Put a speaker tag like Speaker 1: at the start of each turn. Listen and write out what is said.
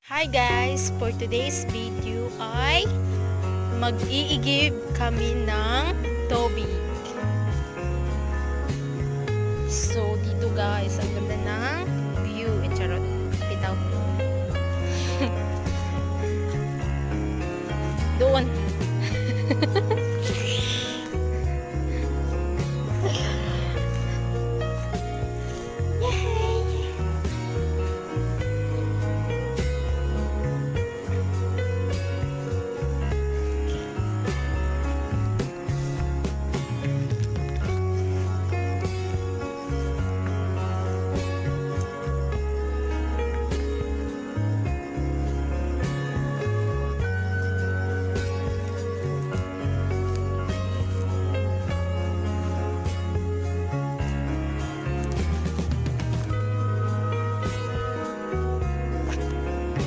Speaker 1: Hi guys! For today's video ay mag-iigib kami ng tubig. So dito guys, ang ganda ng view. Charot, bitaw. Doon.